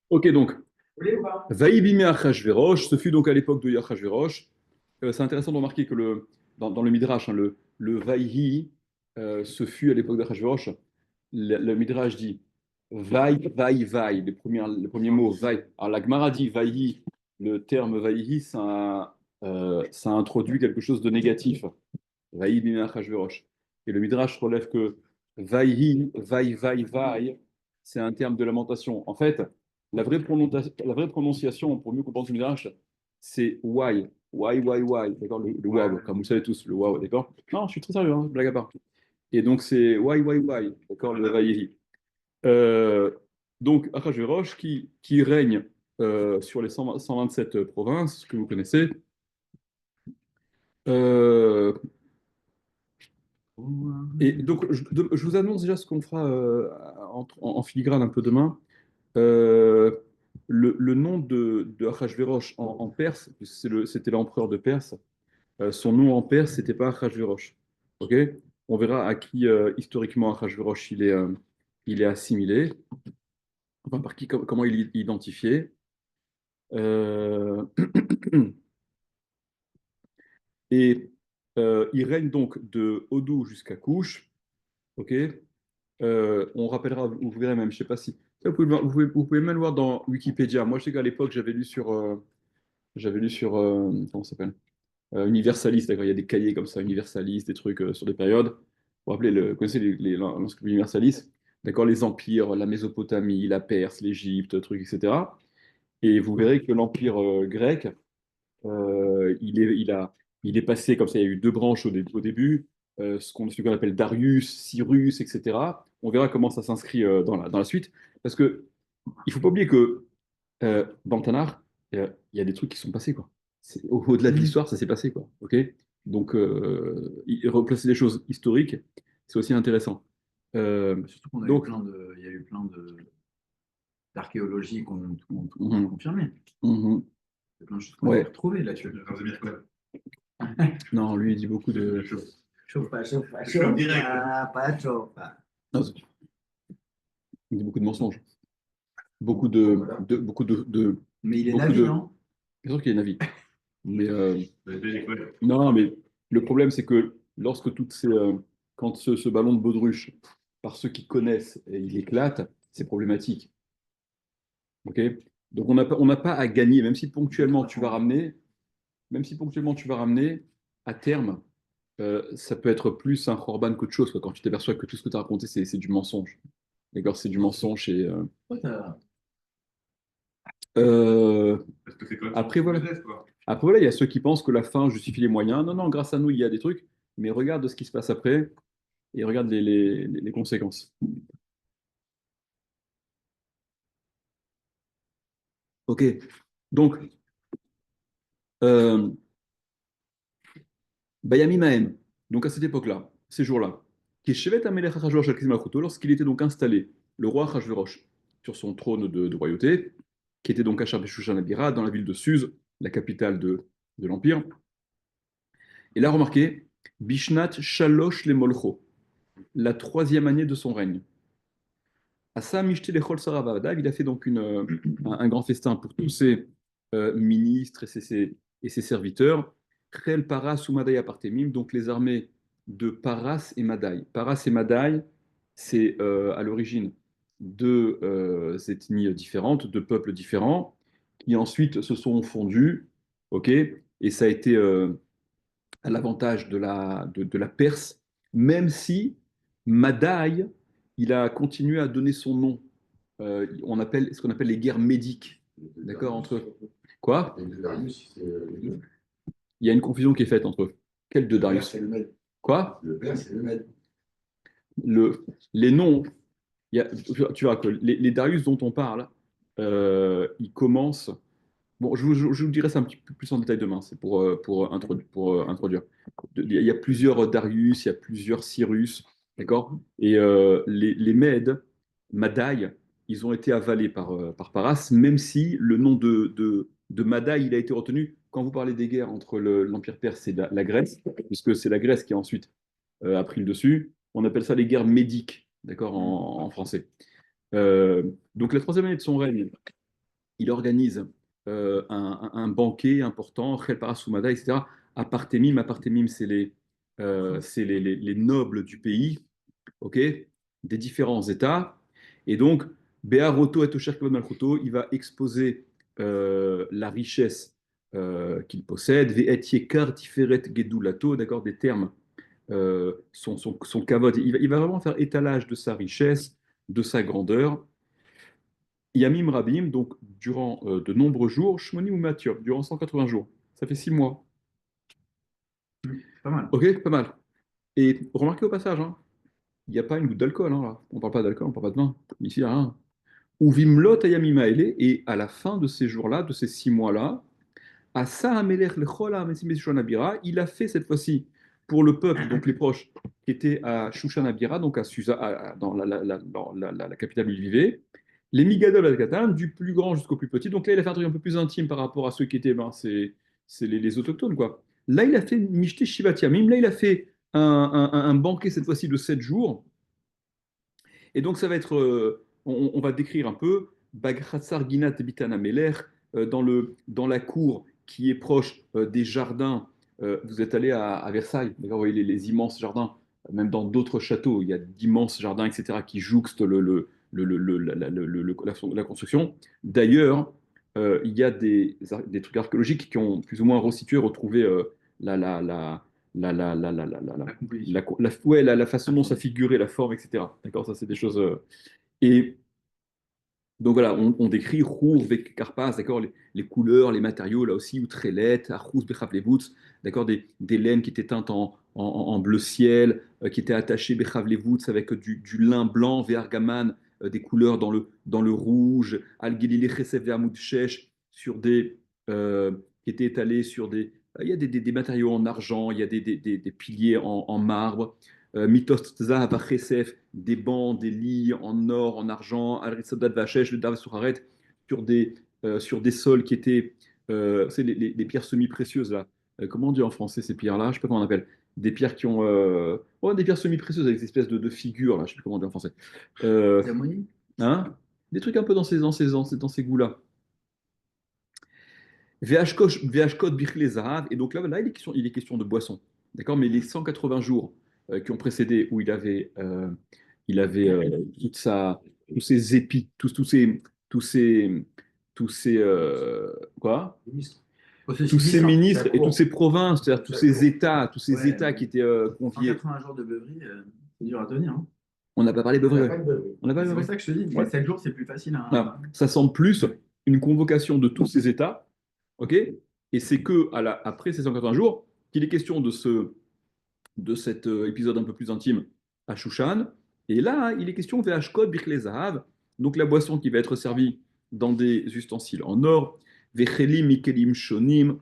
Ok, donc, Vaïbimé Achashverosh, ce fut donc à l'époque de Achashverosh. C'est intéressant de remarquer que dans le Midrash, hein, le Vaïhi, ce fut à l'époque d'Achashverosh. Le Midrash dit Vaï, Vaï, Vaï, les premiers mots, Vaï. Alors la Gemara dit Vaïhi, le terme Vaïhi, ça introduit quelque chose de négatif. Vaïbimé Achashverosh. Et le Midrash relève que Vaïhi, Vaï, Vaï, Vaï, c'est un terme de lamentation. En fait, la vraie prononciation, pour mieux comprendre ce Midrash, c'est why. Why, why, why. D'accord? Le wow, comme vous le savez tous, le wow, d'accord? Non, je suis très sérieux, hein, blague à part. Et donc, c'est why, why. D'accord? Le vaïhi. Euh, donc, Achashverosh qui règne sur les 127 provinces que vous connaissez. Euh, et donc, je vous annonce déjà ce qu'on fera en filigrane un peu demain. Euh, le nom de Achashverosh en perse, puisque c'était l'empereur de Perse, son nom en perse, c'était pas Achashverosh. Ok? On verra à qui historiquement Achashverosh il est assimilé, enfin par qui, comment il est identifié. Euh, et il règne donc de Hodou jusqu'à Couche. Ok? On rappellera, vous verrez même, je sais pas si. Vous pouvez même le voir dans Wikipédia. Moi, je sais qu'à l'époque, j'avais lu sur comment ça s'appelle? Universaliste, d'accord, il y a des cahiers comme ça, universalistes, des trucs sur des périodes. Vous vous rappelez, vous connaissez l'encyclopédie universaliste, d'accord, les empires, la Mésopotamie, la Perse, l'Égypte, trucs, etc. Et vous verrez que l'empire grec, il est passé comme ça, il y a eu deux branches au début, ce qu'on appelle Darius, Cyrus, etc. On verra comment ça s'inscrit dans la suite, parce que il faut pas oublier que dans le Tanakh, il y a des trucs qui sont passés, quoi. Au-delà de l'histoire, ça s'est passé, quoi. Ok? Donc, replacer des choses historiques, c'est aussi intéressant. Surtout qu'on a eu Donc, plein il y a eu plein d'archéologies qui ont mhm, confirmé. mhm, Il y a plein de choses qui ont été ouais. retrouvées là-dessus. Non, lui, il dit beaucoup de. Chauffe pas, chauffe pas, chauffe pas, pas chauffe pas. Non, il dit beaucoup de mensonges. Beaucoup Mais il est beaucoup navi, de. non? Bien sûr qu'il y a un avis. Mais, non, mais le problème, c'est que lorsque quand ce ballon de baudruche, par ceux qui connaissent, et il éclate, c'est problématique. Ok? Donc on n'a pas à gagner, même si ponctuellement tu vas ramener, à terme, ça peut être plus un Corban qu'autre chose, quoi, quand tu t'aperçois que tout ce que tu as raconté, c'est du mensonge. D'accord? C'est du mensonge. Ouais, Euh, après, voilà. Après, voilà, il y a ceux qui pensent que la fin justifie les moyens. Non, non, grâce à nous, il y a des trucs, mais regarde ce qui se passe après et regarde les conséquences. Ok. Donc, euh, Bayami Mahem, donc à cette époque-là, ces jours-là, Keshevet Amelech Achashverosh al Kizma Malchuto, lorsqu'il était donc installé, le roi Achashverosh, sur son trône de royauté, qui était donc à Shushan Abira, dans la ville de Suse, la capitale de l'Empire. Et là, remarquez, Bishnat Shalosh le Molcho, la troisième année de son règne. Asa Mishte Lechol Saravadav, il a fait donc un grand festin pour tous ses ministres et ses serviteurs. Khel Paras ou Madaï Apartemim, donc les armées de Paras et Madaï. Paras et Madaï, c'est à l'origine deux ethnies différentes, deux peuples différents, qui ensuite se sont fondus, ok, et ça a été à l'avantage de la Perse, même si Madaï, il a continué à donner son nom. On appelle ce qu'on appelle les guerres médiques. D'accord, entre eux. Quoi? Il y a une confusion qui est faite entre eux. Quel de Darius? Quoi? Le, les noms, tu vois que les Darius dont on parle, ils commencent. Bon, je vous dirai ça un petit peu plus en détail demain, c'est pour introduire. Il y a plusieurs Darius, il y a plusieurs Cyrus, d'accord? Et les Mèdes, Madaï, ils ont été avalés par Paras, même si le nom de Madaï, il a été retenu quand vous parlez des guerres entre l'Empire perse et la Grèce, puisque c'est la Grèce qui ensuite a pris le dessus. On appelle ça les guerres médiques, d'accord, en français. Donc la troisième année de son règne, il organise un banquet important, Chel Parasumada, etc. À Partemim. À Partemim, c'est les nobles du pays, ok, des différents États. Et donc, Be'aroto et Tosher Kavod Malchuto, il va exposer la richesse qu'il possède, Ve'et Yekar Tiferet Gedulato, d'accord, des termes, son kavod. Il va vraiment faire étalage de sa richesse, de sa grandeur. Yamim Rabim, donc durant de nombreux jours, Shmoni ou Mathieu, durant 180 jours. Ça fait 6 mois. Pas mal. Ok, pas mal. Et remarquez au passage, hein, il n'y a pas une goutte d'alcool, hein, là. On ne parle pas d'alcool, on ne parle pas de vin. Ici, il n'y a rien. Uvimlot Ayamim Haele, et à la fin de ces jours-là, de ces 6 mois-là, Asa Amelech Lechol HaMesim Beshushan Abira, il a fait cette fois-ci pour le peuple, donc les proches, qui étaient à Shushan Abira, donc à Susa, dans la capitale où il vivait, les Migadol al du plus grand jusqu'au plus petit. Donc là, il a fait un truc un peu plus intime par rapport à ceux qui étaient, c'est les autochtones, quoi. Là, il a fait Mishte Shivat Yamim, là, il a fait un banquet cette fois-ci de 7 jours, et donc, ça va être, on va décrire un peu Baghatzar Ginat Bitana Meler dans la cour qui est proche des jardins. Vous êtes allé à Versailles, d'accord, vous voyez les immenses jardins. Même dans d'autres châteaux, il y a d'immenses jardins, etc., qui jouxtent la construction. D'ailleurs, il y a des trucs archéologiques qui ont plus ou moins resitué, retrouvé la, la, la, La composition. ouais, la façon dont ça figurait, la forme, etc. D'accord, ça c'est des choses. Et donc voilà, on décrit Rour, Karpas, d'accord, les couleurs, les matériaux, là aussi, ou Trelet, Arous, Bechavlevutz, d'accord, des laines qui étaient teintes en bleu ciel, qui étaient attachées, Bechavlevutz, avec du lin blanc, Vergaman, des couleurs dans le rouge, Al-Gilili, Chesef, Vermoud, Shesh, euh, qui étaient étalés sur des. Il y a des matériaux en argent, il y a des piliers en marbre, Mitos Zahav Chesef, des bancs, des lits en or, en argent, Al-Ritzadat Vachesh, le Dav Suraret, sur des sols qui étaient, c'est les pierres semi-précieuses là. Comment on dit en français ces pierres-là? Je ne sais pas comment on appelle. Des pierres qui ont, ouais, des pierres semi-précieuses avec des espèces de figures là. Je ne sais plus comment on dit en français. Euh, Zermoni? hein? Des trucs un peu dans ces goûts-là. VHcode Bichle Zahav, et donc là il est question de boisson. D'accord? Mais les 180 jours qui ont précédé, où il avait tous ses épis, tous ses, quoi? Ministre. Oh, c'est Tous ses ministre, c'est la ministres et toutes cour. ses provinces, c'est-à-dire tous La ces cour. États, tous ces Ouais, États qui mais étaient conviés. 180 jours de beuverie, c'est dur à tenir, hein. On n'a pas parlé de On n'a vrai. pas de beuverie. On n'a pas Mais de c'est pour vrai. ça que je te dis, Ouais. les 7 jours, c'est plus facile Voilà. à. Ça semble plus une convocation de tous ces États, ok? Et c'est que après ces 180 jours qu'il est question de cet épisode un peu plus intime à Shushan. Et là, il est question de Hashkod Birkle Zahav, donc la boisson qui va être servie dans des ustensiles en or, Vechelim Mikelim Shonim,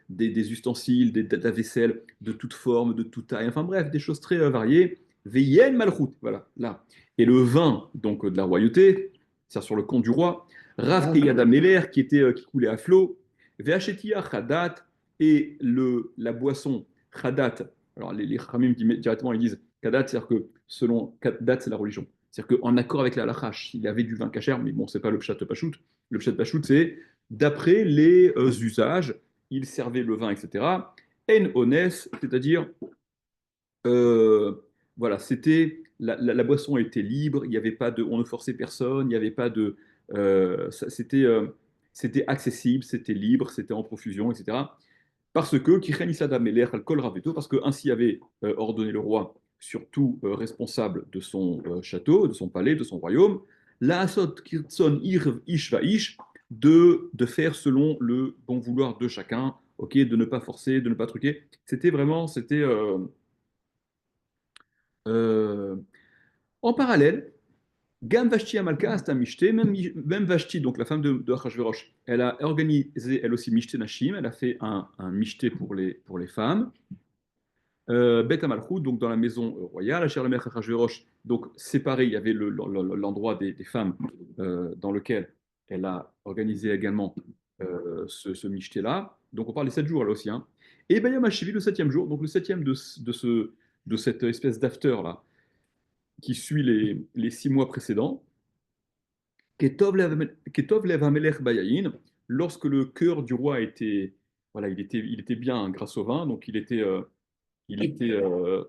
des ustensiles, de la vaisselle de toute forme, de toute taille, enfin bref, des choses très variées. Veyen Malchut, voilà, là. Et le vin, donc de la royauté, c'est sur le compte du roi, Rav Keyada Meler, qui coulait à flot, Veachetia Chadat, et la boisson Chadat. Alors les Khamim directement ils disent Kadat, c'est-à-dire que selon Kadat, c'est la religion. C'est-à-dire qu'en accord avec la halacha, il avait du vin cachère, mais bon, c'est pas le pshat pachout. Le pshat pachout, c'est d'après les usages, il servait le vin, etc. En ones, c'est-à-dire, euh, voilà, la boisson était libre, il n'y avait pas on ne forçait personne, il n'y avait pas de, c'était accessible, c'était libre, c'était en profusion, etc. Parce que parce que ainsi avait ordonné le roi, surtout responsable de son château, de son palais, de son royaume, la asot kirtson ish va ish, de faire selon le bon vouloir de chacun, ok, de ne pas forcer, de ne pas truquer. Euh, en parallèle, Gam Vashti Amalka Asta Mishte, même Vashti, donc la femme de Achashverosh, elle a organisé elle aussi Mishte Nashim, elle a fait un Mishte pour les femmes. Bet Amalchut, donc dans la maison royale, Asher Lamelech Achashverosh, donc séparé, il y avait l'endroit des femmes dans lequel elle a organisé également ce Mishté-là. Donc on parle des 7 jours là aussi. Hein. Et Bayam Hashivi, le septième jour, donc le septième de cette espèce d'after là, qui suit les 6 mois précédents. Ketov lev hamelech bayayin, lorsque le cœur du roi était, voilà, il était bien grâce au vin, donc il était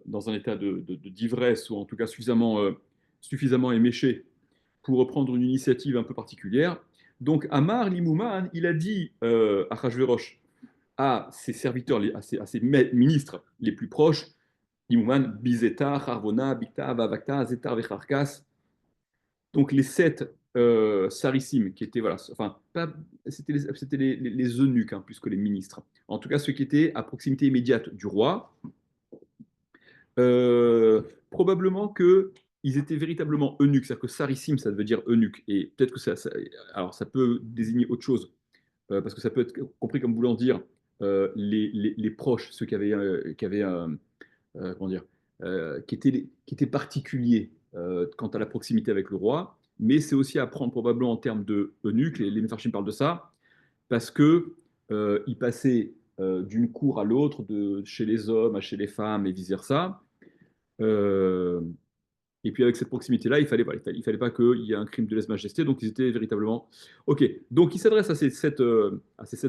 dans un état d'ivresse, ou en tout cas suffisamment éméché pour reprendre une initiative un peu particulière. Donc Amar Limouman, il a dit à Achashverosh, à ses serviteurs, à ses ministres les plus proches, Limouman, Bizeta, Harvona, Bikta, Vavakta, Zetar, Vecharkas, donc les sept sarissim qui étaient, voilà, enfin, c'était les eunuques hein, plus que les ministres. En tout cas, ceux qui étaient à proximité immédiate du roi, euh, probablement que ils étaient véritablement eunuques, c'est-à-dire que sarissim, ça veut dire eunuque, et peut-être que alors ça peut désigner autre chose, parce que ça peut être compris comme voulant dire les proches, ceux comment dire, qui étaient particuliers quant à la proximité avec le roi, mais c'est aussi à prendre probablement en termes de eunuques, les Mefarchim parlent de ça, parce que il passait d'une cour à l'autre, de chez les hommes à chez les femmes et vice-versa. Euh, et puis avec cette proximité-là, il fallait pas qu'il y ait un crime de lèse-majesté, donc ils étaient véritablement... Ok, donc il s'adresse à ces sept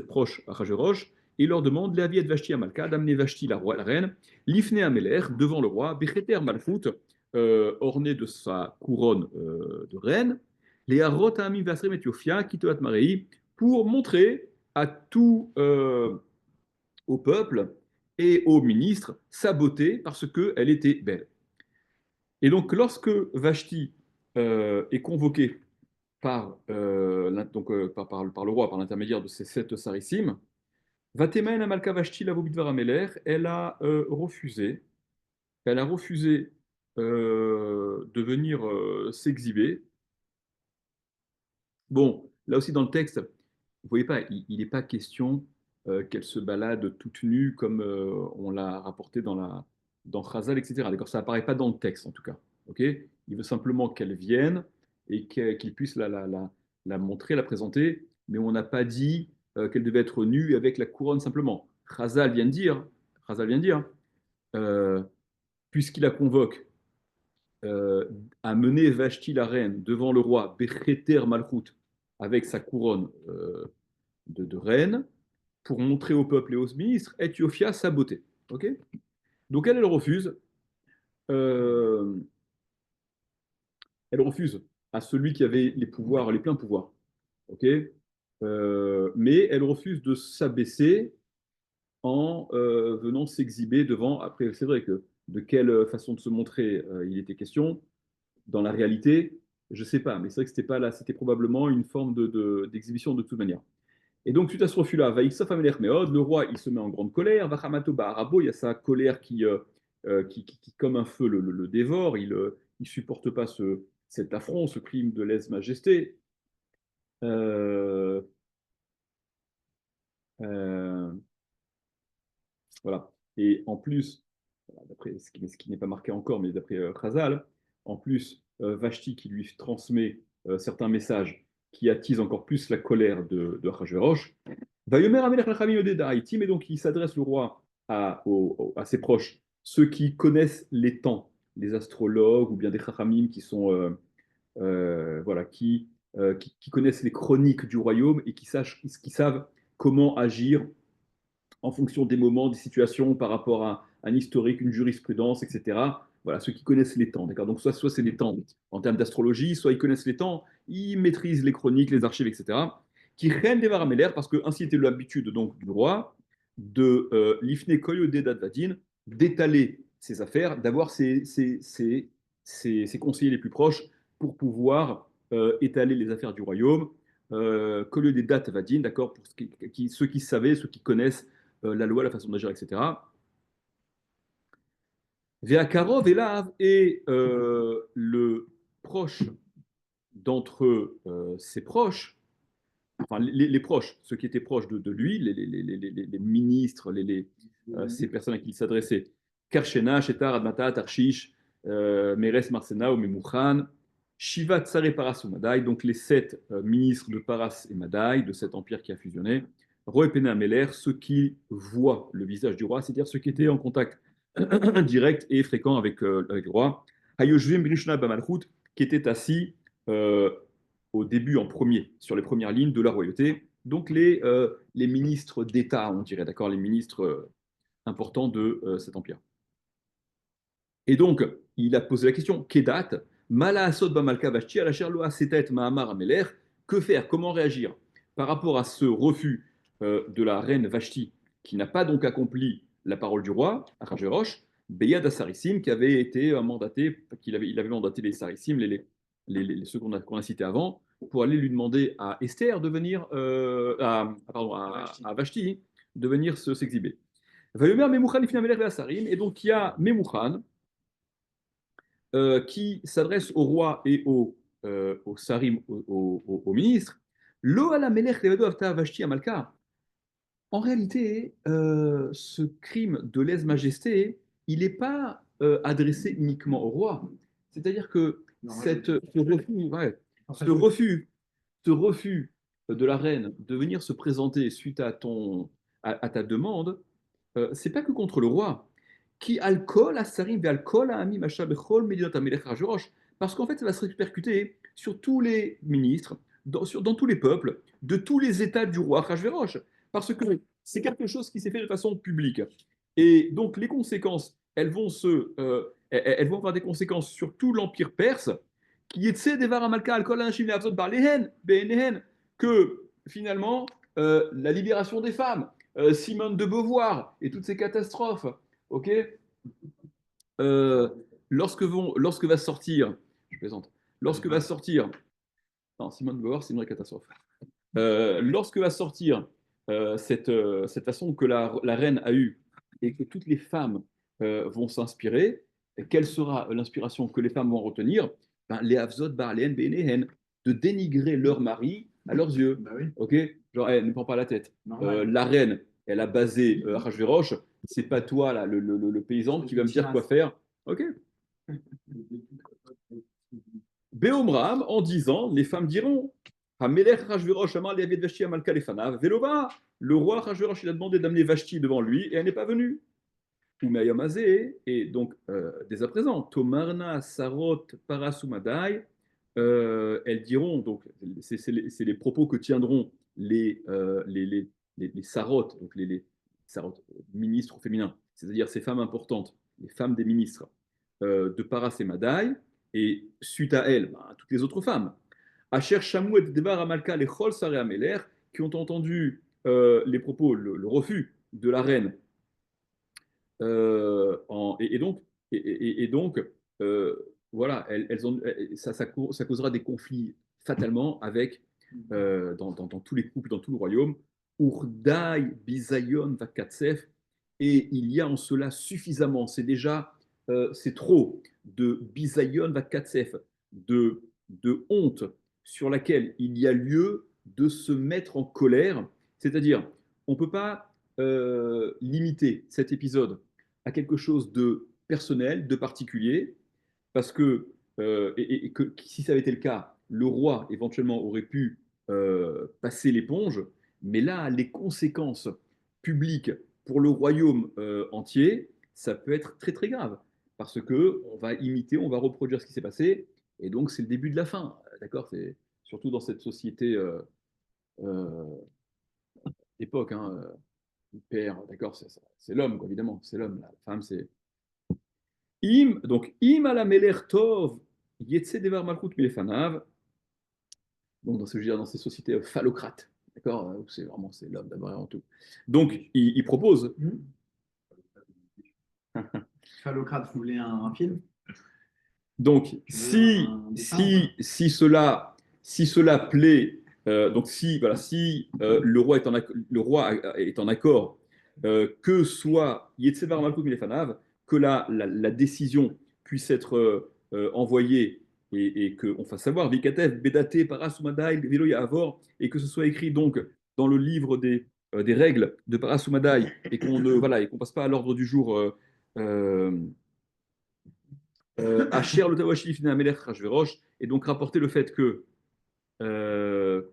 proches à Rajorosh, et il leur demande, Léavi et Vashti à Malka, d'amener Vashti, la reine, l'Ifne Améler, devant le roi, Becheter Malfout, orné de sa couronne de reine, les Harot Amim Vasrim et Tiofia, Kitoat Marei, pour montrer à tout, au peuple et aux ministres sa beauté, parce qu'elle était belle. Et donc, lorsque Vashti est convoquée par le roi, par l'intermédiaire de ces sept sarissim, Vatemen Amalka Vashti Lavobidvar Ameler, elle a refusé de venir s'exhiber. Bon, là aussi dans le texte, vous voyez pas, il n'est pas question qu'elle se balade toute nue comme on l'a rapporté dans Chazal, etc. D'accord, ça apparaît pas dans le texte en tout cas. Ok, il veut simplement qu'elle vienne et qu'il puisse la montrer, la présenter, mais on n'a pas dit qu'elle devait être nue avec la couronne simplement. Chazal vient de dire, euh, puisqu'il la convoque à mener Vashti la reine devant le roi Becheter Malchut avec sa couronne de reine pour montrer au peuple et aux ministres Éthiopia sa beauté. Ok, donc elle refuse. euh, elle refuse à celui qui avait les pouvoirs, les pleins pouvoirs. Ok, mais elle refuse de s'abaisser en venant s'exhiber devant. Après, c'est vrai que de quelle façon de se montrer il était question. Dans la réalité, je ne sais pas, mais c'est vrai que c'était pas là, c'était probablement une forme d'exhibition de toute manière. Et donc, suite à ce refus-là, Vaïksof Amelech Meod, le roi, il se met en grande colère. Vachamato Arabo, il y a sa colère qui, comme un feu, le dévore. Il supporte pas cet affront, ce crime de lèse-majesté. Euh, euh, voilà. Et en plus, voilà, d'après ce qui n'est pas marqué encore, mais d'après Khazal, en plus, Vashti qui lui transmet certains messages qui attisent encore plus la colère de Achashverosh. Vayomer Amelech Lachamim Yodeda Haïtim, et donc il s'adresse le roi à ses proches, ceux qui connaissent les temps, les astrologues ou bien des Chachamim qui sont, voilà, qui connaissent les chroniques du royaume et qui savent comment agir en fonction des moments, des situations, par rapport à un historique, une jurisprudence, etc. Voilà, ceux qui connaissent les temps, d'accord. Donc soit c'est les temps en termes d'astrologie, soit ils connaissent les temps, ils maîtrisent les chroniques, les archives, etc. Qui règnent des Varameler, parce que ainsi était l'habitude donc du roi de l'ifne koyo vadin, d'étaler ses affaires, d'avoir ses conseillers les plus proches pour pouvoir étaler les affaires du royaume. Koyo des dates vadin, d'accord, pour ceux qui savaient, ceux qui connaissent la loi, la façon d'agir, etc. Veakarov Elav est le proche d'entre ses proches, enfin les proches, ceux qui étaient proches de lui, les ministres, ces personnes à qui il s'adressait. Karshena, Shetar, Admata, Tarshish, Meres, Marsena, ou Memouchan, Shiva, Tsare, Paras ou Madai, donc les sept ministres de Paras et Madai, de cet empire qui a fusionné. Roepena Meler, ceux qui voient le visage du roi, c'est-à-dire ceux qui étaient en contact direct et fréquent avec le roi. Hayoshvim Brishna Bamalchut, qui était assis euh, au début, en premier, sur les premières lignes de la royauté. Donc les ministres d'État, on dirait, d'accord, les ministres importants de cet empire. Et donc, il a posé la question, Kedat, Mala Asod Bamalka Vashti, Alacher Loa Setet Mahamar Ameler, que faire, comment réagir par rapport à ce refus de la reine Vashti, qui n'a pas donc accompli la parole du roi, Ahasuerus, Beyad Sarissim, qui avait été mandaté, il avait mandaté les Sarissim, ceux qu'on a cités avant, pour aller lui demander à Esther de venir, pardon, à Vashti, de venir s'exhiber. Et donc il y a Memouchan, qui s'adresse au roi et au sarim, au ministre. Lo ala melech levado avta vashti amalka. En réalité, ce crime de lèse-majesté, il n'est pas adressé uniquement au roi. C'est-à-dire que ce refus de la reine de venir se présenter suite à ta demande, c'est pas que contre le roi. Qui alcool asarim ve alcool ami macha bechol medinot amelech Achashverosh. Parce qu'en fait, ça va se répercuter sur tous les ministres, dans tous les peuples, de tous les états du roi Achashverosh. Parce que c'est quelque chose qui s'est fait de façon publique. Et donc, les conséquences, elles vont avoir des conséquences sur tout l'empire perse, qui est devar amalka alcool anashim leavzot bar lehen, be'enehen, que finalement, la libération des femmes, Simone de Beauvoir et toutes ces catastrophes, ok, lorsque va sortir, je plaisante, lorsque va sortir, non, Simone de Beauvoir, c'est une vraie catastrophe. Lorsque va sortir cette façon que la reine a eue et que toutes les femmes vont s'inspirer, quelle sera l'inspiration que les femmes vont retenir? Ben, les Havzot Barléen Bénéhen, de dénigrer leur mari à leurs yeux. Bah oui. Ok, genre, ne prends pas la tête. Normal. La reine, elle a basé Achashverosh, c'est pas toi, là, le paysan, qui va me dire quoi faire. Ok. Beomram, en disant, les femmes diront, Hamelech Achashverosh amar le'aved Vashti amalka lefanav, velova. Le roi Achashverosh, il a demandé d'amener Vashti devant lui et elle n'est pas venue. Umayamazé, et donc dès à présent, Tomarna Sarot Parasumadai, elles diront, donc c'est les propos que tiendront les Sarot, donc les Sarot, ministres au féminin, c'est-à-dire ces femmes importantes, les femmes des ministres de Paras et Madai, et suite à elles, toutes les autres femmes. Asher Shamou et Devar Amalka, les Chol Saré Ameler, qui ont entendu les propos, le refus de la reine et donc, et donc voilà, ça causera des conflits fatalement avec dans tous les couples, dans tout le royaume. Urdai, Bisayon, Vakatsef, et il y a en cela suffisamment, c'est trop de Bisayon, Vakatsef, de honte sur laquelle il y a lieu de se mettre en colère. C'est-à-dire, on ne peut pas limiter cet épisode à quelque chose de personnel, de particulier, parce que, et que si ça avait été le cas, le roi éventuellement aurait pu passer l'éponge, mais là, les conséquences publiques pour le royaume entier, ça peut être très très grave, parce que on va imiter, on va reproduire ce qui s'est passé, et donc c'est le début de la fin, d'accord? C'est surtout dans cette société euh, époque, hein, père, d'accord, c'est l'homme, évidemment, c'est l'homme, la femme, c'est Im ala meler tov, yetse devar malchut milefanav. Donc, dans ces sociétés phallocrates, d'accord, où c'est l'homme d'abord et avant tout. Donc, il propose. Phallocrate, vous voulez un film? Donc, si cela plaît, donc si le roi est en accord, que soit Yetsevar Malkout Milefanav, que la décision puisse être envoyée et qu'on fasse savoir Vikatev, Bedate, Parasumadai, Velo Yahavor, et que ce soit écrit donc dans le livre des règles de Parasumadai et qu'on passe pas à l'ordre du jour. Asher le Tawashif Amelech Rashverosh, et donc rapporter le fait que euh,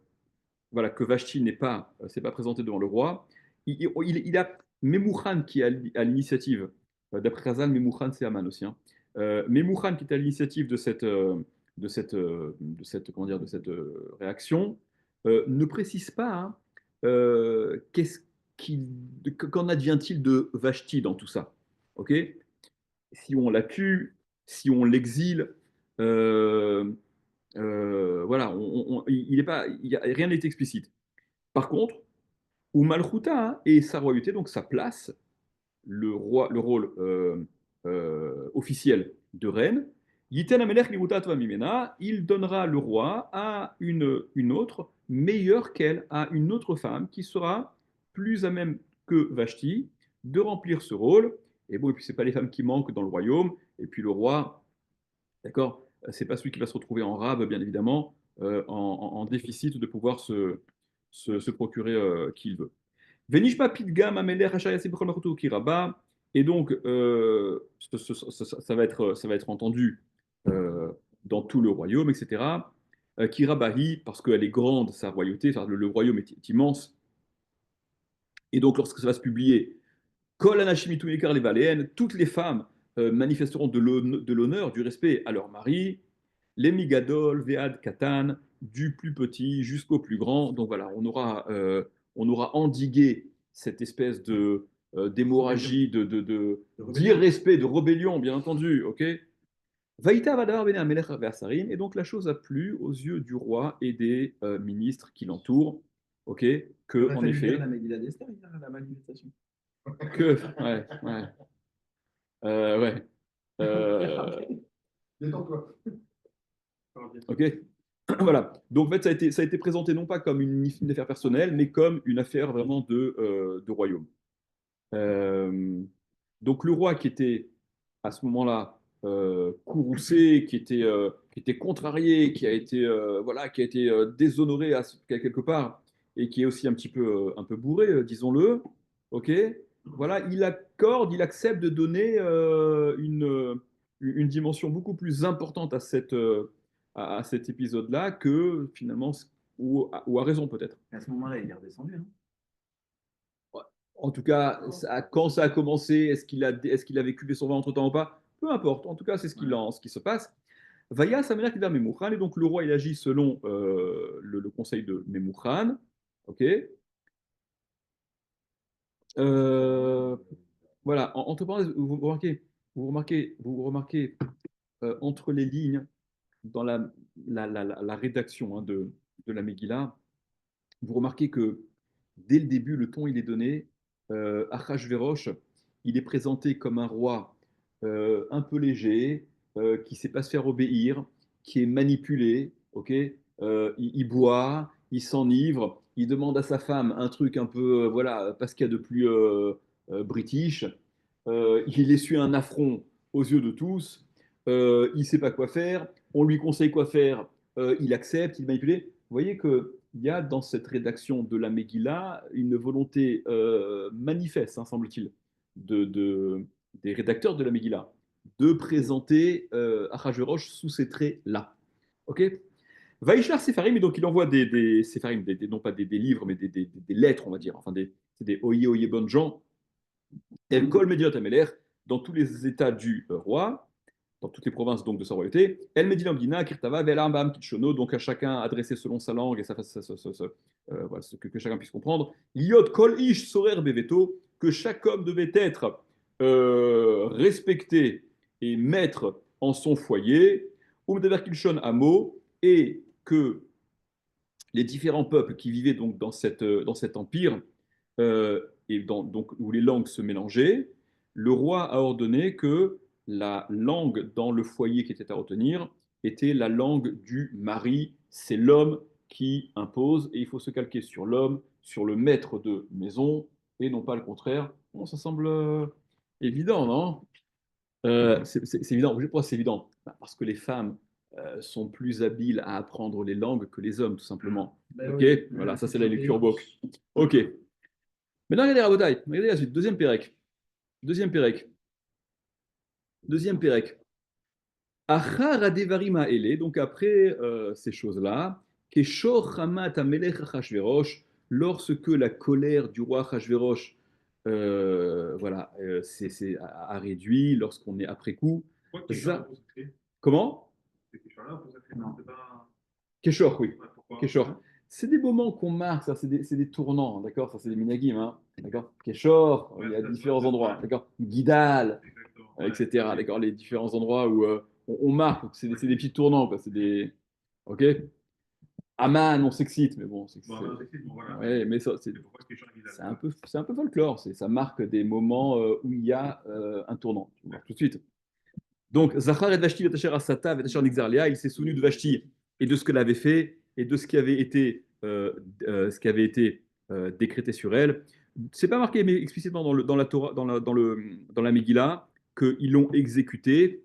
voilà, que Vashti s'est pas présenté devant le roi. Il a Memouchan qui est à l'initiative, d'après Khazal, Memouchan c'est Aman aussi, hein. Memouchan qui est à l'initiative comment dire, de cette réaction, ne précise pas hein, qu'est-ce qu'en advient-il de Vashti dans tout ça. Ok, si on la tue, si on l'exile, euh, voilà, il est pas, rien n'est explicite. Par contre, où Malchuta hein, et sa royauté, donc sa place, le rôle officiel de reine, Yiten Amelech Liruta Tova Mimena, il donnera le roi à une autre, meilleure qu'elle, à une autre femme qui sera plus à même que Vashti de remplir ce rôle. Et bon, et puis c'est pas les femmes qui manquent dans le royaume. Et puis le roi, d'accord, c'est pas celui qui va se retrouver en rab, bien évidemment, en déficit de pouvoir se procurer qui il veut. Venishma Pidgam Ameler Hachayasi Bechol Makoto Kiraba. Et donc, ça va être entendu euh, dans tout le royaume, etc. Kirabahi, parce qu'elle est grande, sa royauté, enfin, le royaume est immense. Et donc, lorsque ça va se publier, Kol Anashim Itu Yekar Levaléen, toutes les femmes manifesteront de l'honneur, du respect à leur mari, les Migadol, Vead Katan, du plus petit jusqu'au plus grand. Donc voilà, on aura endigué cette espèce de d'hémorragie, d'irrespect, de rébellion, bien entendu. Ok. Vaïta Vadar Bene Amelech Ve'asarim, et donc la chose a plu aux yeux du roi et des ministres qui l'entourent. Ok, que en effet, la Megillah d'Esther, la manifestation. que ouais, ouais, ouais. Détends-toi. Ok. Voilà. Donc en fait, ça a été présenté non pas comme une affaire personnelle, mais comme une affaire vraiment de royaume. Euh, donc le roi qui était à ce moment-là courroucé, qui était contrarié, qui a été, voilà, qui a été déshonoré quelque part, et qui est aussi un peu bourré, disons-le, ok, voilà, il accorde, il accepte de donner une dimension beaucoup plus importante à cet épisode-là que finalement, ou à raison peut-être. À ce moment-là, il est redescendu. Hein. En tout cas, quand ça a commencé, est-ce qu'il a vécu son vent entre-temps ou pas? Peu importe. En tout cas, c'est ce qui se passe. Vaya Samela Kida Memouchan, et donc le roi il agit selon le conseil de Memouchan. Ok. Euh, voilà. Entre parenthèses, vous remarquez entre les lignes dans la rédaction hein, de la Megillah, vous remarquez que dès le début, le ton il est donné. Achashverosh, il est présenté comme un roi un peu léger, qui ne sait pas se faire obéir, qui est manipulé, ok. Il boit, il s'enivre, il demande à sa femme un truc un peu, voilà, pas ce qu'il y a de plus british. Il essuie un affront aux yeux de tous. Il ne sait pas quoi faire. On lui conseille quoi faire. Il accepte, il est manipulé. Vous voyez que il y a dans cette rédaction de la Megillah une volonté manifeste, hein, semble-t-il, des rédacteurs de la Megillah, de présenter Achashverosh sous ces traits-là. Ok. Vaishar Sefarim, et donc il envoie des Sefarim, non pas des livres, mais des lettres, on va dire, enfin c'est des Oye Oye bonnes gens, El Kol Mediot Ameler, dans tous les états du roi, dans toutes les provinces donc de sa royauté. El Medina Mdina, Kirtava, Velambam, Kitchono, donc à chacun adressé selon sa langue et voilà, que chacun puisse comprendre. Liot Kol Ish Sorer Beveto, que chaque homme devait être respecté et maître en son foyer. Umdever Kilshon Amo, et que les différents peuples qui vivaient donc dans cet empire donc, où les langues se mélangeaient, le roi a ordonné que la langue dans le foyer qui était à retenir était la langue du mari. C'est l'homme qui impose et il faut se calquer sur l'homme, sur le maître de maison et non pas le contraire. Bon, ça semble évident, non? C'est évident. Pourquoi c'est évident? Bah, parce que les femmes sont plus habiles à apprendre les langues que les hommes, tout simplement. Ben Ok, oui, voilà, ça c'est la lecture book. Ok. Maintenant, regardez Rabotai. Regardez la suite. Deuxième Pérec. Deuxième Pérec. Deuxième Pérec. Achar adevarim ha'ele, donc après ces choses-là, Keshor Hamat Amelech Achashverosh, lorsque la colère du roi Achashverosh voilà, a réduit, lorsqu'on est après coup. Pourquoi qu'il est Comment? Non. Kéchor, oui. Pourquoi? Kéchor. C'est des moments qu'on marque, ça, c'est des tournants, d'accord? Ça, c'est des minagim, hein, d'accord? Kéchor, il y a différents endroits, d'accord? Guidal, etc., d'accord? Les différents endroits où on marque, c'est des petits tournants, quoi. C'est des. Ok? Aman, on s'excite, mais bon, ouais, mais ça, c'est un peu folklore, ça marque des moments où il y a un tournant. Tu vois, tout de suite. Donc, Zachar et Vashti, Asata, Nixarlia, il s'est souvenu de Vashti et de ce qu'elle avait fait et de ce qui avait été, décrété sur elle. C'est pas marqué mais explicitement dans la Torah, dans la Megillah, qu'ils l'ont exécuté,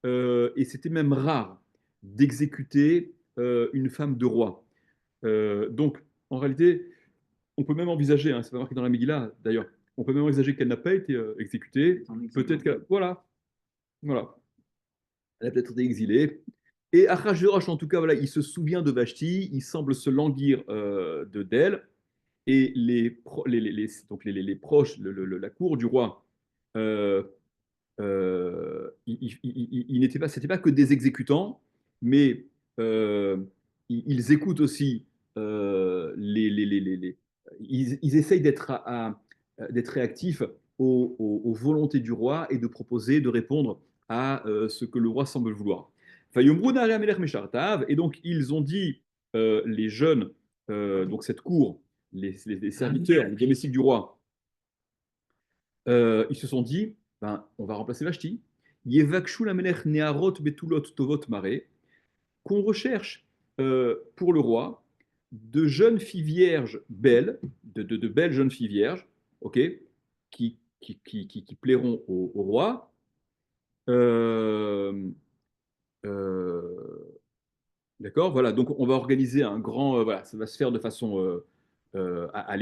et c'était même rare d'exécuter une femme de roi. Donc, en réalité, on peut même envisager, hein, c'est pas marqué dans la Megillah d'ailleurs, on peut même envisager qu'elle n'a pas été exécutée. Peut-être que. Voilà. Voilà. Elle a peut-être été exilée. Et Achashverosh, en tout cas, voilà, il se souvient de Vashti, il semble se languir d'elle, et donc les proches, la cour du roi, euh, ils n'étaient pas, c'était pas que des exécutants, mais ils écoutent aussi ils essayent d'être réactifs aux volontés du roi et de proposer, de répondre à ce que le roi semble vouloir. Et donc ils ont dit, les jeunes, donc cette cour, les serviteurs, les domestiques du roi, ils se sont dit, ben, on va remplacer Vashti. Yevakshu la melech nearot betulot tovot mare, qu'on recherche pour le roi de jeunes filles vierges belles, de belles jeunes filles vierges, ok, qui plairont au roi. Euh, euh, D'accord, voilà, donc on va organiser un grand, voilà, ça va se faire de façon à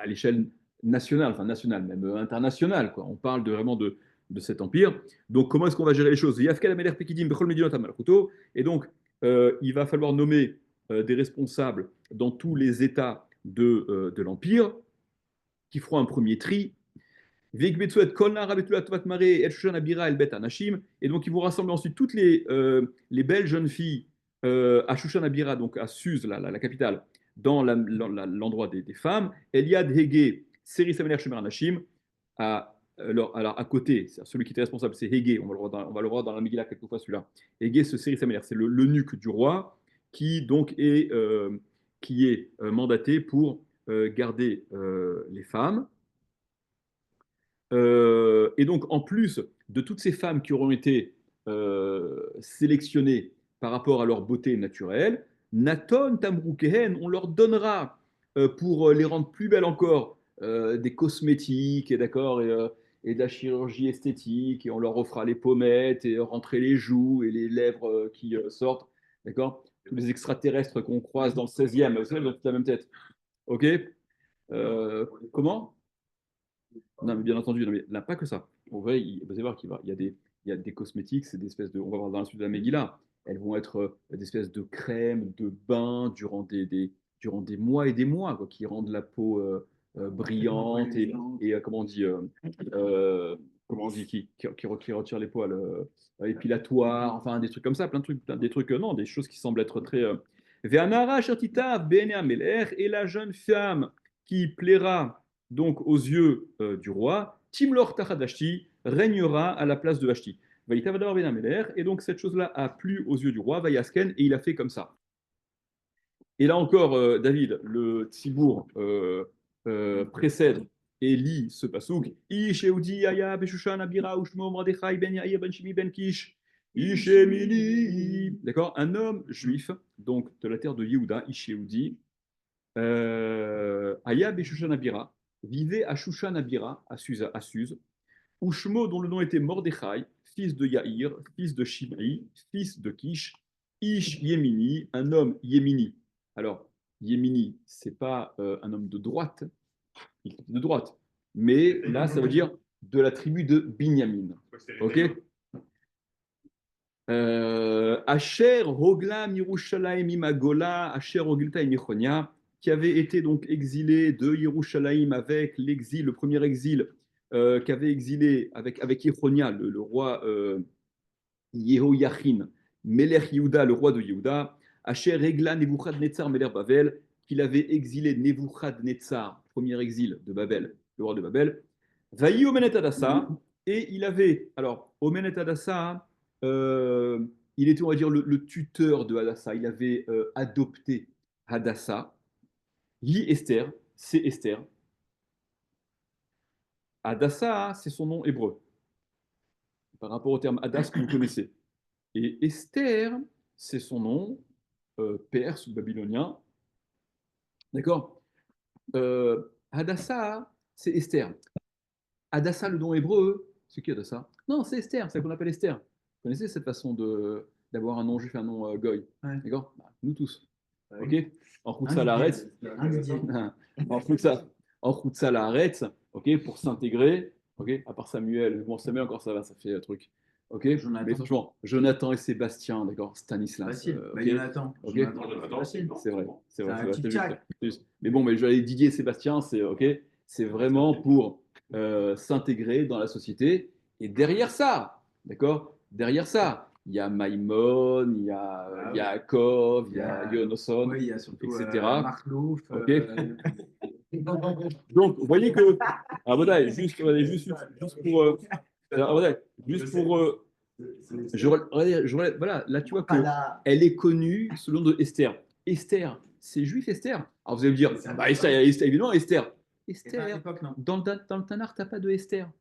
l'échelle nationale, enfin nationale, même internationale, quoi. On parle vraiment de cet empire. Donc comment est-ce qu'on va gérer les choses? Yafkel Ameler Pekidim Bechol Medinot Amalkuto. Et donc il va falloir nommer des responsables dans tous les États de l'empire qui feront un premier tri. Et donc, ils vont rassembler ensuite toutes les belles jeunes filles à Shushan Abira, donc à Suse, la capitale, dans l'endroit des femmes. Eliad Hege, Seri Samener Shemer Anashim, alors, à côté, celui qui était responsable, c'est Hege, on va le voir dans la Megillah quelquefois celui-là. Hege, ce Seri Samener, c'est l'eunuque du roi qui donc est mandaté pour garder les femmes. Et donc, en plus de toutes ces femmes qui auront été sélectionnées par rapport à leur beauté naturelle, Naton, Tamroukehen, on leur donnera, pour les rendre plus belles encore, des cosmétiques, et de la chirurgie esthétique, et on leur offrira les pommettes, et rentrer les joues, et les lèvres qui sortent, d'accord? Tous les extraterrestres qu'on croise dans le 16e, vous savez, ils ont toute la même tête. Ok? Comment? Non, mais bien entendu, non, mais là, pas que ça. En vrai, vous allez voir il y a des cosmétiques, c'est des espèces de. On va voir dans la suite de la Megillah. Elles vont être des espèces de crèmes, de bains durant des mois et des mois, quoi, qui rendent la peau brillante comment on dit, comment on dit qui retire les poils, épilatoires, enfin des trucs comme ça, plein de trucs, des trucs, non, des choses qui semblent être très. Ve'anara shertita bene amelech, et la jeune femme qui plaira donc aux yeux du roi, Timlor Tachad Vashti régnera à la place de Vashti. Et donc cette chose-là a plu aux yeux du roi, Vayasken, et il a fait comme ça. Et là encore, David, le Tzibour précède et lit ce pasouk. Ish Eudi Aya Beshushan Abira Ushmo Mordechai Ben Yair Ben Shimi Ben Kish. Ishemini. D'accord, un homme juif, donc de la terre de Yehuda, Ish Eudi, Aya Beshushan Abira, vivait à Shushan Abira, à Suse, Ushmo, dont le nom était Mordechai, fils de Yaïr, fils de Shimri, fils de Kish, Ish Yemini, un homme Yemini. Alors, Yemini, c'est pas un homme de droite, il était de droite, mais là, ça veut dire de la tribu de Binyamin. Ok? Asher Rogla Mirushalayim Imagola, Asher Rogilta Imichonia, qui avait été donc exilé de Yerushalayim avec l'exil, le premier exil qu'avait exilé avec Yechonia, le roi Yehoyachin, Melech Yehuda, le roi de Yehuda, Asher Regla Nebuchadnezzar Melech Bavel, qu'il avait exilé Nebuchadnezzar, premier exil de Babel, le roi de Babel, Vaï Omenet Hadassa, et il avait, alors, Omenet Hadassa, il était, on va dire, le tuteur de Hadassa, il avait adopté Hadassa, Yi Esther, c'est Esther. Hadassa, c'est son nom hébreu, par rapport au terme Hadas que vous connaissez. Et Esther, c'est son nom perse ou babylonien. D'accord. Hadassa, c'est Esther. Hadassa, le nom hébreu, c'est qui Hadassa? Non, c'est Esther, c'est ce qu'on appelle Esther. Vous connaissez cette façon d'avoir un nom juif et un nom goy? Ouais. D'accord. Nous tous. Ah Ok. oui. En Khoutsa l'arrête. En Khoutsa l'arrête. Ok. Pour s'intégrer. Ok. À part Samuel. Bon, Samuel encore ça va, ça fait un truc. Ok. Jonathan. Mais franchement, Jonathan et Sébastien, d'accord. Stanislas. Facile. ok. Jonathan. Ok. Jonathan, facile. C'est vrai. C'est vrai. un c'est vrai, petit c'est tchac. juste. Mais bon, mais je vais aller Didier et Sébastien, c'est ok. C'est vraiment pour s'intégrer dans la société. Et derrière ça, d'accord. Derrière ça, il y a Maïmon, il y a Yaakov, il y a Yonosson, Oui, il y a surtout etc. Marlouf. Ok. Donc, vous voyez que. Ah, voilà, juste pour. Ah, voilà, juste pour. Voilà, là, tu vois que elle est connue sous le nom de Esther. Esther, c'est juif, Esther. Alors, vous allez me dire, bah, Esther, évidemment, Esther. Esther, dans le Tanakh, tu n'as pas de Esther.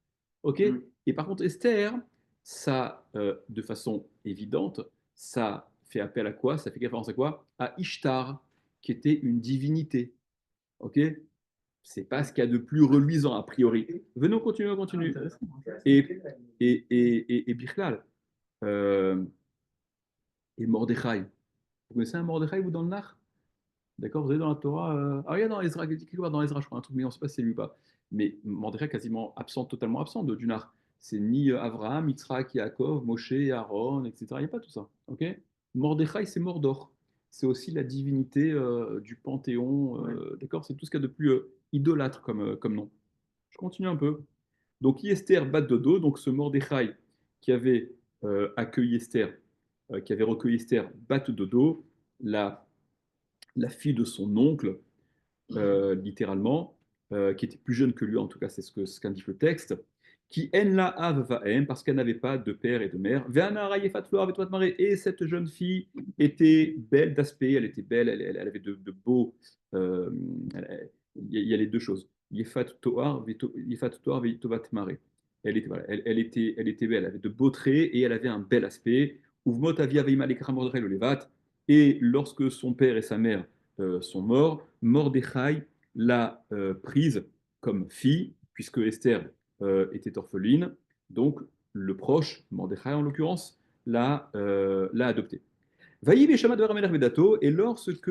Ok. Et par contre, Esther, ça, de façon évidente, ça fait appel à quoi? Ça fait référence à quoi? À Ishtar, qui était une divinité. Ok. C'est pas ce qu'il y a de plus reluisant a priori. Venons, on continue. Et Bichlal, et Mordechai. Vous connaissez un Mordechai, vous, dans le Nar? D'accord, vous avez dans la Torah. Ah, il y a dans Ezra, quelque part dans Ezra, je crois, un truc, mais on ne sait pas si c'est lui ou pas. Mais Mordechai, quasiment absent, totalement absent du Nar. C'est ni Abraham, Yitzhak, Yaakov, Moshe, Aaron, etc. Il n'y a pas tout ça. Ok. Mordechai, c'est Mordor. C'est aussi la divinité du Panthéon. D'accord, c'est tout ce qu'il y a de plus idolâtre comme nom. Je continue un peu. Donc, Esther bat dodo, donc ce Mordechai qui avait accueilli Esther, qui avait recueilli Esther, bat dodo, la fille de son oncle, littéralement, qui était plus jeune que lui, en tout cas, c'est ce qu'indique le texte, qui en la av vaem, parce qu'elle n'avait pas de père et de mère. Et cette jeune fille était belle d'aspect, elle était belle, elle avait de beaux. Il y a les deux choses. Yefat Toar, Vitovat Mare. Elle était belle, elle avait de beaux traits et elle avait un bel aspect. Uvmot avia veima lekra Mordechai le levat. Et lorsque son père et sa mère sont morts, Mordechai l'a prise comme fille, puisque Esther était orpheline. Donc, le proche, Mordechai en l'occurrence, l'a adoptée. Vaïb et Shama de Ramelech Vedato, et lorsque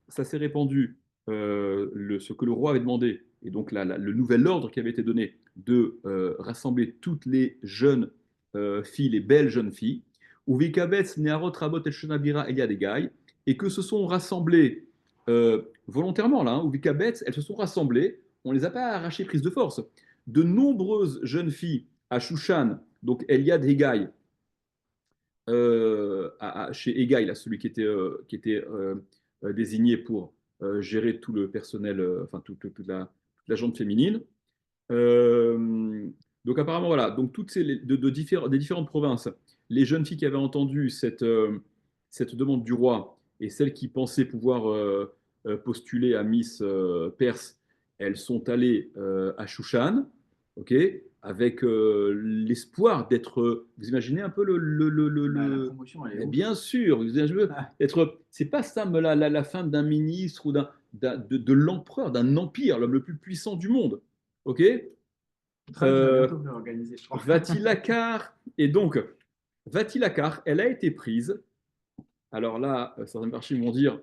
ça s'est répandu, ce que le roi avait demandé, et donc le nouvel ordre qui avait été donné de rassembler toutes les jeunes filles, les belles jeunes filles, ou Vikabetz, Neharot, Rabot, El Shonabira, Eliad et Gai, et que se sont rassemblées volontairement, là, ou Vikabetz, elles se sont rassemblées, on ne les a pas arrachées prises de force. De nombreuses jeunes filles à Shushan, donc Eliad et Gai, chez Egaï, là, celui qui était désigné pour gérer tout le personnel, enfin toute la gente féminine. Donc apparemment, voilà, donc toutes des différentes provinces, les jeunes filles qui avaient entendu cette demande du roi et celles qui pensaient pouvoir postuler à Miss Perse, elles sont allées à Shushan, ok, avec l'espoir d'être. Vous imaginez un peu La promotion, elle est bien sûr, vous imaginez, être. C'est pas ça, la fin d'un ministre ou de l'empereur, d'un empire, l'homme le plus puissant du monde, ok. Vatilakar, et donc, Vatilakar, elle a été prise. Alors là, certains archives vont dire,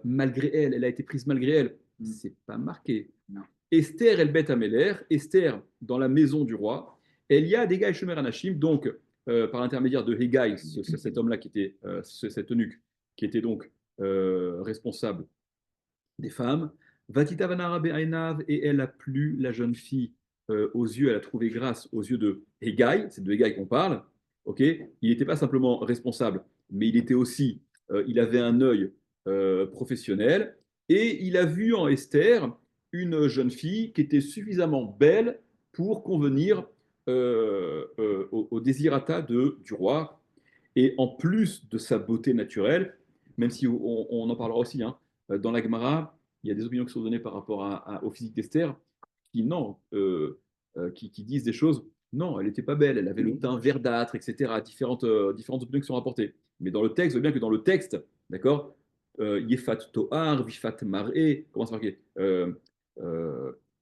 malgré elle, elle a été prise malgré elle. C'est pas marqué. Non. Esther El Bet Améler, Esther dans la maison du roi. Elle y a Hegai Shomer Anashim, donc par l'intermédiaire de Hegai, cet homme-là qui était, cet eunuque, qui était donc responsable des femmes. Vatita Vanara Be'ainav, et elle a plu la jeune fille aux yeux, elle a trouvé grâce aux yeux de Hegai, c'est de Hegai qu'on parle. Ok, il n'était pas simplement responsable, mais il était aussi, il avait un œil professionnel, et il a vu en Esther une jeune fille qui était suffisamment belle pour convenir au désirata du roi. Et en plus de sa beauté naturelle, même si on en parlera aussi, hein, dans la Gemara, il y a des opinions qui sont données par rapport au physique d'Esther qui, non, qui disent des choses. Non, elle n'était pas belle, elle avait le teint verdâtre, etc. Différentes opinions qui sont rapportées. Mais dans le texte, je veux bien que dans le texte, d'accord, Yefat Toar, Vifat Maré, comment c'est marqué euh,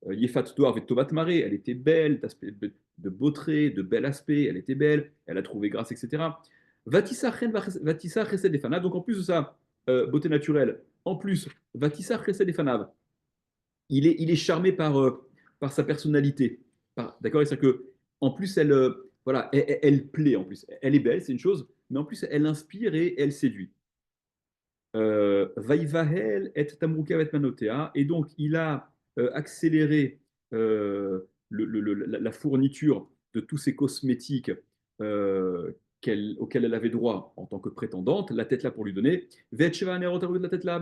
Yefat Toar, Vetovat Maré, elle était belle, de beaux traits, de bel aspect, elle était belle, elle a trouvé grâce, etc. Vatissa Chesed et Fanav, donc en plus de sa beauté naturelle, en plus, Vatissa Chesed et Fanav, il est charmé par sa personnalité. D'accord. C'est-à-dire que, en plus, voilà, elle plaît, en plus. Elle est belle, c'est une chose, mais en plus, elle inspire et elle séduit. Vaivahel et Tamruka et Manotea, et donc il a accéléré la fourniture de tous ces cosmétiques auxquels elle avait droit en tant que prétendante, la tête là pour lui donner, la tête là,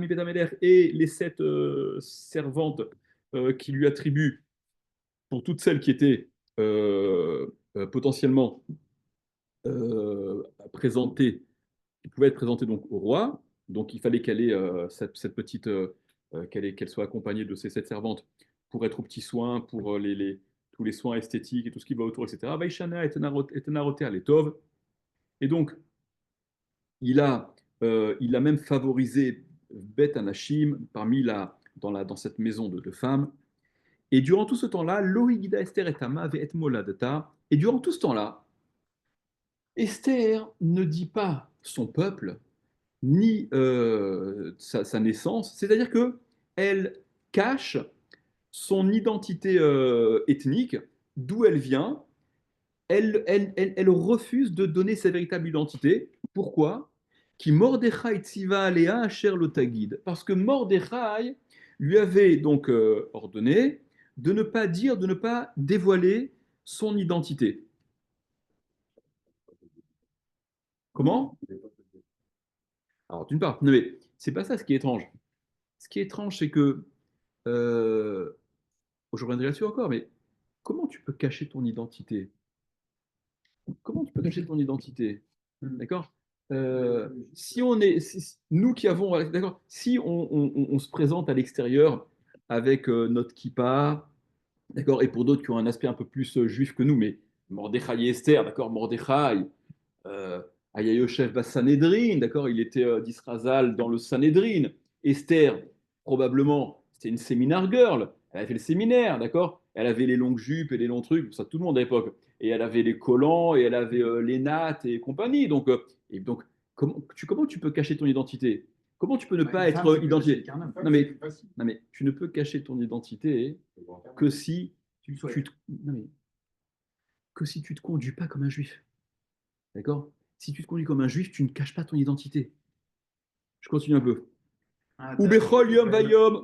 et les 7 servantes qui lui attribuent pour toutes celles qui étaient potentiellement présentées, qui pouvaient être présentées donc au roi. Donc il fallait qu'elle ait cette petite, qu'elle soit accompagnée de ces 7 servantes pour être aux petits soins, pour tous les soins esthétiques et tout ce qui va autour, etc. Vaishana et Tenaroter les Tov. Et donc il a même favorisé Bet Anashim dans cette maison de femmes. Et durant tout ce temps-là, Lohigida Esther et Tama et Moladata. Et durant tout ce temps-là, Esther ne dit pas son peuple, ni sa naissance, c'est-à-dire que elle cache son identité ethnique, d'où elle vient. Elle refuse de donner sa véritable identité. Pourquoi? Qui Mordechai tziva alea asher lo tagid. Parce que Mordechai lui avait donc ordonné de ne pas dire, de ne pas dévoiler son identité. Comment? Alors, d'une part, non mais c'est pas ça ce qui est étrange. Ce qui est étrange, c'est que euh, je reviendrai là-dessus encore, mais comment tu peux cacher ton identité? Comment tu peux cacher ton identité? D'accord. Si on est, nous qui avons, d'accord, si on se présente à l'extérieur avec notre kippa, d'accord, et pour d'autres qui ont un aspect un peu plus juif que nous, mais Mordechai et Esther, d'accord, Mordechai, euh, Ayayoshev Sanhedrin, d'accord, il était d'Israzal dans le Sanhedrin. Esther, probablement, c'était une séminaire girl, elle avait fait le séminaire, d'accord, elle avait les longues jupes et les longs trucs, ça tout le monde à l'époque, et elle avait les collants, et elle avait les nattes et compagnie, donc comment tu peux cacher ton identité? Comment tu peux ne pas être identifié? Non mais tu ne peux cacher ton identité que si non, mais, que si tu te conduis pas comme un juif. D'accord? Si tu te conduis comme un juif, tu ne caches pas ton identité. Je continue un peu. Ubechol yom vayom,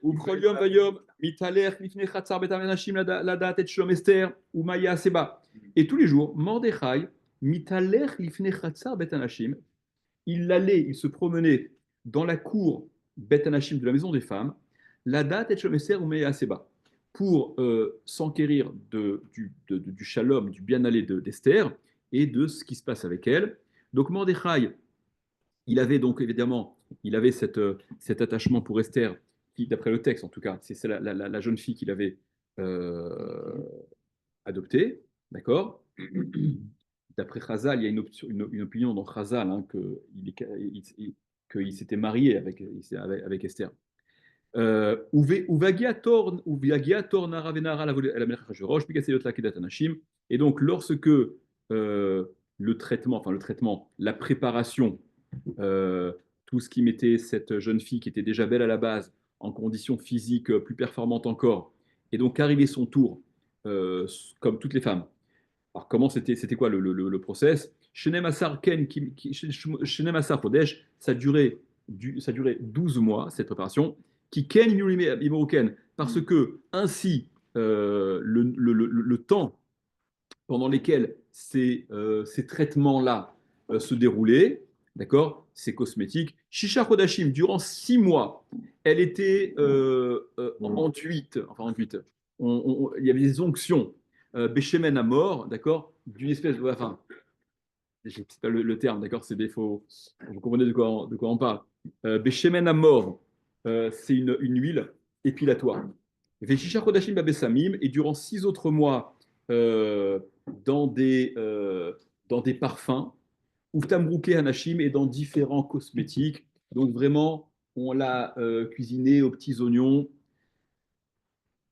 Ubechol yom vayom, mitaler, mifnei chatzar betavanashim ladat et shlom Esther, umaya seba. Et tous les jours, Mordechai, mitaler, mifnei chatzar betanashim, il se promenait dans la cour betanashim de la maison des femmes, ladat et shlom Esther, umaya seba, pour s'enquérir du shalom, du bien-aller d'Esther et de ce qui se passe avec elle. Donc Mordechai, il avait donc évidemment, il avait cet attachement pour Esther, qui, d'après le texte en tout cas, c'est la jeune fille qu'il avait euh, adoptée, d'accord. D'après Chazal, il y a une opinion dans Chazal hein, qu'il s'était marié avec Esther. Et donc, lorsque la préparation, euh, tout ce qui mettait cette jeune fille qui était déjà belle à la base en conditions physiques plus performantes encore, et donc arrivé son tour, comme toutes les femmes. Alors, comment c'était quoi le process? Shenem Asar Ken, Shenem Asar Kodesh, ça durait 12 mois, cette préparation, qui Ken Ken, parce que ainsi, le temps pendant lesquels ces traitements-là se déroulaient, d'accord? C'est cosmétique. Shisha Chodashim, durant 6 mois, elle était enduite, enfin enduite. Il y avait des onctions, béchémen à mort, d'accord? D'une espèce de, enfin, je ne sais pas le terme, d'accord? C'est des faux. Vous comprenez de quoi on parle. Béchémen à mort, c'est une huile épilatoire. Veshisha Chodashim Babesamim, et durant 6 autres mois, euh, dans des, euh, dans des parfums, Uftamruke Hanashim, et dans différents cosmétiques. Donc vraiment, on l'a cuisiné aux petits oignons.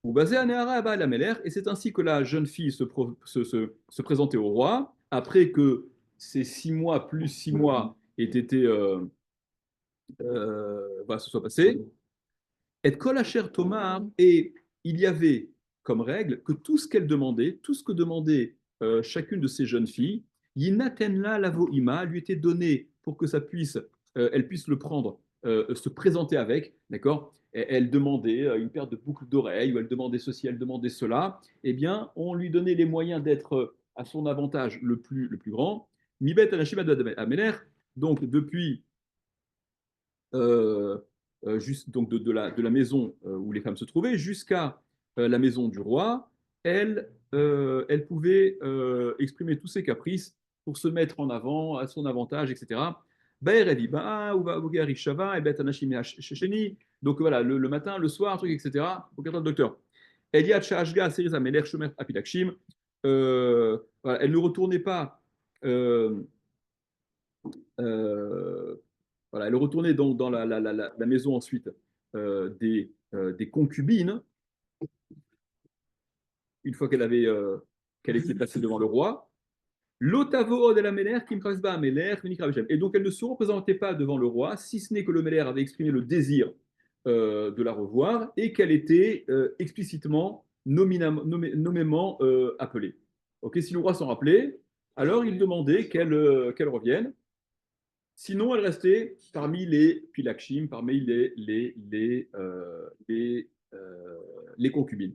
Ou basé à Nehara Abba la Meler, et c'est ainsi que la jeune fille se présentait au roi, après que ces 6 mois plus 6 mois aient été, se soient passés. Et Kol Asher Tomar, et il y avait comme règle que tout ce qu'elle demandait, tout ce que demandait chacune de ces jeunes filles, Yinatenla Lavoima, lui était donné pour que elle puisse le prendre, se présenter avec, d'accord? Elle demandait une paire de boucles d'oreilles, ou elle demandait ceci, elle demandait cela. Eh bien, on lui donnait les moyens d'être à son avantage le plus grand. Mibet Anashim Amener, donc depuis euh, juste donc de la maison où les femmes se trouvaient jusqu'à la maison du roi, elle pouvait exprimer tous ses caprices pour se mettre en avant à son avantage, etc. Donc voilà, le matin, le soir, truc, etc. Pour le docteur. Eliad Shahashga, Seriza Melech, Shomer Apilakshim. Voilà, elle ne retournait pas euh, voilà, elle retournait donc dans la maison ensuite des concubines, une fois qu'elle était placée devant le roi. L'otavo de la Méler, qui me pas Méler, et donc elle ne se représentait pas devant le roi, si ce n'est que le Méler avait exprimé le désir de la revoir et qu'elle était explicitement, nommément appelée. Ok, si le roi s'en rappelait, alors il demandait qu'elle revienne. Sinon, elle restait parmi les pilakshim, parmi les concubines.